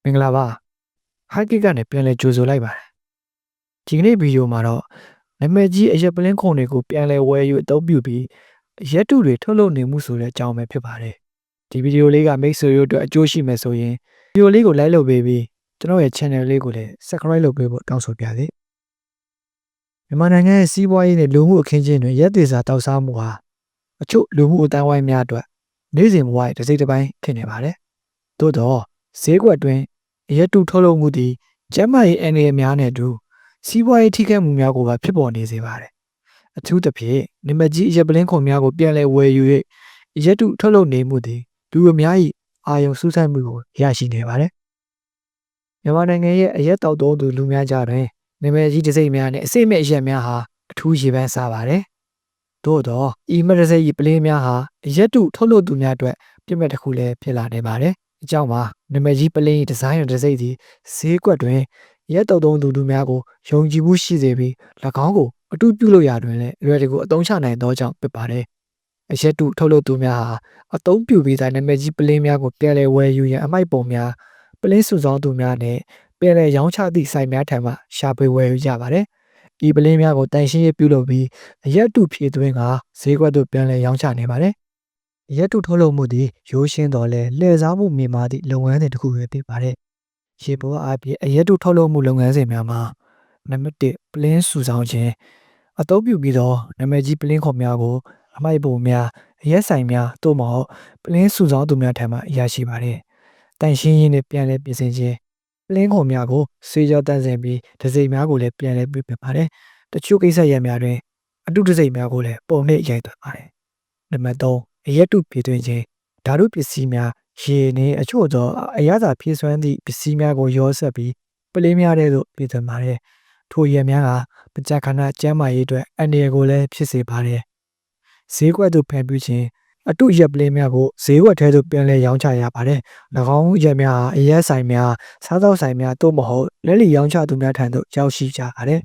မင်္ဂလာပါဟိုက်ကစ်ကနေပြန်လဲကြိုဆိုလိုက်ပါတယ်ဒီကနေ့ဗီဒီယိုမှာတော့နာမည်ကြီးအရက်ပလင်းခုံတွေကိုပြန်လဲဝယ်ယူအသုံးပြုပြီးရက်တုတွေထုတ်လုပ်နေမှုဆိုတဲ့အကြောင်းပဲဖြစ်ပါတယ်ဒီဗီဒီယိုလေးကမိတ်ဆွေတို့အတွက်အကျိုးရှိမယ်ဆိုရင်ဗီဒီယိုလေးကို like လုပ်ပေးပြီးကျွန်တော်ရဲ့ channel လေးကိုလည်း subscribe လုပ်ပေးဖို့တောင်းဆိုပါရစေမြန်မာနိုင်ငံရဲ့စီးပွားရေးနဲ့လူမှုအခင်းကျင်းတွေရက်သေးစာတောက်စားမှုဟာအချို့လူမှုအတိုင်းဝိုင်းများအတွက်နေ့စဉ်ဘဝရဲ့တစ်စိတ်တစ်ပိုင်းဖြစ်နေပါတယ်သို့တော့ဈေးကွက်တွင်ရက်တုထုတ်လုပ်မှုသည်ကျန်းမာရေးအန္တရာယ်များနဲ့အတူစီးပွားရေးထိခိုက်မှုများကိုပါဖြစ်ပေါ်နေစေပါတယ်အထူးသဖြင့်နံပါတ်ကြီးရက်ပလင်းခုံများကိုပြန်လည်ဝယ်ယူ၍ရက်တုထုတ်လုပ်နေမှုသည်လူအများ၏အာရုံစူးစိုက်မှုကိုရရှိနေပါတယ်မြန်မာနိုင်ငံရဲ့အရက်တောက်သုံးသူလူများကြားတွင်နာမည်ကြီးတစိမ့်များနဲ့အစိမ့်မဲ့အရက်များဟာအထူးရေပန်းစားပါတယ်သို့တော့ဤမတစိမ့်၏ပလင်းများဟာရက်တုထုတ်လုပ်သူများအတွက်ပြည့်မဲ့တစ်ခုလည်းဖြစ်လာနေပါတယ်အကြောင်းမှာနာမည်ကြီးပလင်းဒီဇိုင်းတစ်စိမ့်သည်ဈေးကွက်တွင်ရက်တုံသုံးသူများကိုယုံကြည်မှုရှိစေပြီး၎င်းကိုအတူပြုလို့ရတွင်လည်းအရွယ်တကူအသုံးချနိုင်သောကြောင့်ဖြစ်ပါတယ်အရက်တုထုတ်လုပ်သူများဟာအသုံးပြုပြီးသားနာမည်ကြီးပလင်းများကိုပြန်လည်ဝယ်ယူရန်အမိုက်ပုံများပလင်းစုဆောင်းသူများနဲ့ပြန်လည်ရောင်းချသည့်ဆိုင်များထံမှရှာဖွေဝယ်ယူကြပါတယ်ဤပလင်းများကိုတန်ရှင်းရေးပြုလုပ်ပြီးအရက်တုဖြည့်သွင်းကဈေးကွက်သို့ပြန်လည်ရောင်းချနေပါတယ်ရက်တုထုတ်လုပ်မှုသည်ရိုးရှင်းတော်လဲလှည့်စားမှုမြင်မာသည့်လုပ်ငန်းစဉ်တစ်ခုပဲဖြစ်ပါတယ်။ရေပေါ်အားဖြင့်အရက်တုထုတ်လုပ်မှုလုပ်ငန်းစဉ်များမှာနံပါတ်1ပလင်းစုဆောင်းခြင်းအသုံးပြုပြီးသောနာမည်ကြီးပလင်းခုံများကိုအမိုက်ပုံများအရက်ဆိုင်များသို့မဟုတ်ပလင်းစုဆောင်းသူများထံမှရရှိပါတယ်။တန်ရှင်းရေးနှင့်ပြန်လည်ပြင်ဆင်ခြင်းပလင်းခုံများကိုဆေးကြောတန့်စင်ပြီးဒစိမ့်များကိုလည်းပြန်လည်ပြုပြင်ပါတယ်။တချို့ကိစ္စရပ်များတွင်အတုဒစိမ့်များကိုလည်းပုံနှိပ်ရိုက်သွင်းပါတယ်။နံပါတ်3အရက်တုပြည်တွင်ခြင်းဓာတုပစ္စည်းများရေနှင့်အချို့သောအရသာဖြည့်စွမ်းသည့်ပစ္စည်းများကိုရောဆက်ပြီးပလင်းများထဲသို့ပြည်သွင်းပါတယ်။ထိုရက်များကပကြခဏကျန်းမာရေးအတွက်အန္တရာယ်ကိုလည်းဖြစ်စေပါတယ်။ဈေးကွက်သို့ဖန်ပြီးခြင်းအတုရက်ပလင်းများကိုဈေးကွက်ထဲသို့ပြန်လည်ရောင်းချရပါတယ်။၎င်းရက်များအရက်ဆိုင်များစားသောက်ဆိုင်များသို့မဟုတ်လက်လီရောင်းချသူများထံသို့ရောက်ရှိကြပါတယ်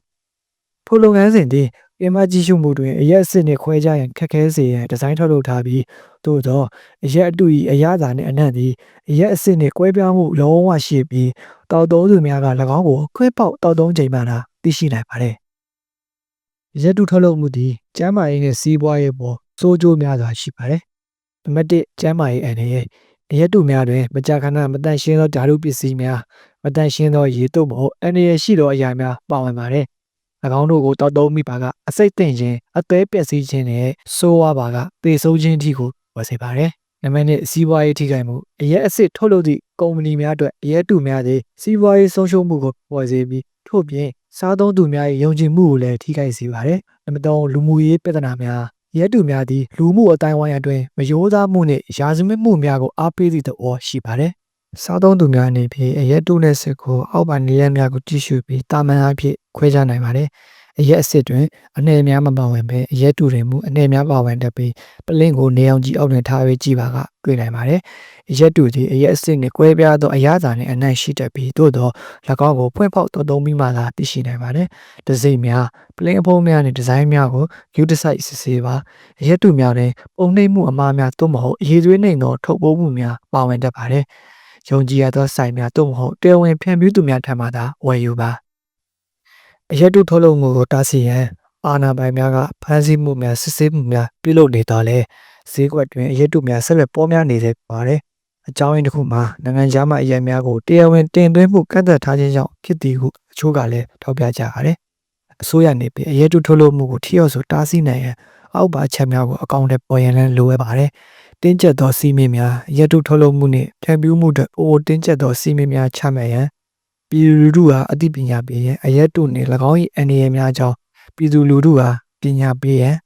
။ထိုလုပ်ငန်းစဉ်သည်ပြင်ပကြီးစုမှုတွင်အရက်အစစ်နှင့်ခွဲခြားရန်ခက်ခဲစေရန်ဒီဇိုင်းထုတ်လုပ်ထားပြီးသို့သောအရက်အတု၏အရသာနှင့်အနံ့သည်အရက်အစစ်နှင့်ကွဲပြားမှုလုံးဝရှိပြီးတောက်သုံးသူများက၎င်းကိုခွဲပေါက်တောက်သုံးချိန်မှသာသိရှိနိုင်ပါတယ်။ရက်တုထုတ်လုပ်မှုသည်ကျန်းမာရေးနှင့်စီးပွားရေးပေါ်ဆိုးကျိုးများစွာရှိပါတယ်။နံပါတ်1ကျန်းမာရေးအန္တရာယ်အရက်တုများတွင်မကြာခဏမတန့်ရှင်းသောဓာတုပစ္စည်းများမတန့်ရှင်းသောရေတုပ်မဟုတ်အန္တရာယ်ရှိသောအရာများပါဝင်ပါတယ်။၎င်းတို့ကိုတောက်သုံးမိပါကအစိတ်သိမ့်ခြင်းအသေးပျက်စီးခြင်းနဲ့ဆိုးဝါးပါကသေဆုံးခြင်းအထိကိုဝယ်စေပါတယ်။နံပါတ်2စီးပွားရေးထိခိုက်မှုအရက်အစစ်ထုတ်လုပ်သည့်ကုမ္ပဏီများအတွက်အရက်တုများသည်စီးပွားရေးဆုံးရှုံးမှုကိုပေါ်စေပြီးထို့ပြင်စားသုံးသူများ၏ယုံကြည်မှုကိုလည်းထိခိုက်စေပါတယ်။နံပါတ်3လူမှုရေးပြဿနာများရက်တုများသည်လူမှုအတိုင်းဝိုင်းအတွင်းမရိုးသားမှုနှင့်ရာဇဝတ်မှုများကိုအားပေးသည့်သဘောရှိပါတယ်။စားသုံးသူများအနေဖြင့်အရက်တုနှင့်စစ်ကိုအောက်ပါနေရက်များကိုကြည့်ရှုပြီးတာမန်အဖြစ်ခွဲခြားနိုင်ပါတယ်။အရက်အစစ်တွင်အနှဲ့များမပါဝင်ဘဲအရက်တုတွင်မူအနှဲ့များပါဝင်တတ်ပြီးပလင်းကိုနေအောင်ကြီးအောက်တွင်ထား၍ကြည့်ပါကတွေ့နိုင်ပါတယ်။အရက်တုသည်အရက်အစစ်နှင့်ကွဲပြားသောအရသာနှင့်အနံ့ရှိတတ်ပြီးသို့သော၎င်းကိုဖွင့်ဖောက်တောက်သုံးပြီးမှသာသိရှိနိုင်ပါတယ်။ဒစိမ့်များပလင်းအဖုံးများနှင့်ဒီဇိုင်းများကိုယူတစိုက်စစ်ဆေးပါအရက်တုများတွင်ပုံနှိပ်မှုအမှားများသို့မဟုတ်ရေသွေးနှိမ်သောထုတ်ပိုးမှုများပါဝင်တတ်ပါတယ်။ယုံကြည်ရသောဆိုင်များသို့မဟုတ်တရားဝင်ဖြန့်ဖြူးသူများထံမှသာဝယ်ယူပါအရက်တုထုတ်လုပ်မှုကိုတားဆီးရန်အာဏာပိုင်များကဖမ်းဆီးမှုများစစ်ဆေးမှုများပြုလုပ်နေတော့လဲဈေးကွက်တွင်အရက်တုများဆက်လက်ပေါများနေစေပါတယ်အကြောင်းရင်းတစ်ခုမှာနိုင်ငံခြားမှအရက်များကိုတရားဝင်တင်သွင်းမှုကန့်သတ်ထားခြင်းကြောင့်ဖြစ်သည်ဟုအချို့ကလည်းထောက်ပြကြပါတယ်အစိုးရနေပြီးအရက်တုထုတ်လုပ်မှုကိုထိရောက်စွာတားဆီးနိုင်ရန်အောက်ပါချက်များကိုအကောင့်ထဲပေါ်ရန်လည်းလိုအပ်ပါတယ်တင်းကျပ်သောစီးမင်းများရက်တုထုတ်လုပ်မှုနှင့်ဖြန့်ဖြူးမှုတို့အိုတင်းကျပ်သောစီးမင်းများချမှတ်ရန်ပြည်သူလူထုဟာအသိပညာပေးရန်အရက်တုနှင့်၎င်း၏အန္တရာယ်များကြောင့်ပြည်သူလူထုဟာပညာပေးရန်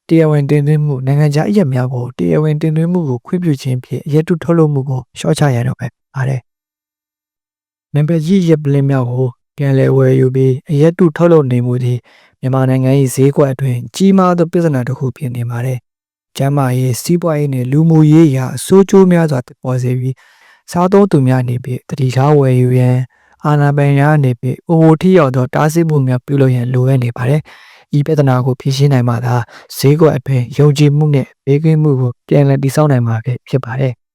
တရားဝင်တင်သွင်းမှုနိုင်ငံခြားအရက်များကိုတရားဝင်တင်သွင်းမှုကိုခွင့်ပြုခြင်းဖြင့်အရက်တုထုတ်လုပ်မှုကိုလျှော့ချရန်တော့ပဲပါတယ်။နံပါတ်ကြီးရက်ပလင်းများကိုပြန်လည်ဝယ်ယူပြီးအရက်တုထုတ်လုပ်နေမှုသည်မြန်မာနိုင်ငံ၏ဈေးကွက်အတွင်းကြီးမားသောပြဿနာတစ်ခုဖြစ်နေပါတယ်။ကျန်းမာရေးစီးပွားရေးနှင့်လူမှုရေးရာအဆိုးကျိုးများစွာပေါ်စေပြီးစားသုံးသူများအနေဖြင့်တတိထားဝယ်ယူရန်အာဏာပိုင်များအနေဖြင့်အိုထိရောက်သောတားဆီးမှုများပြုလုပ်ရန်လိုအပ်နေပါတယ်။ဤပြဿနာကိုဖြေရှင်းနိုင်မှသာဈေးကွက်အတွင်းယုံကြည်မှုနှင့်ဘေးကင်းမှုကိုပြန်လည်တည်ဆောက်နိုင်မှာဖြစ်ပါတယ်။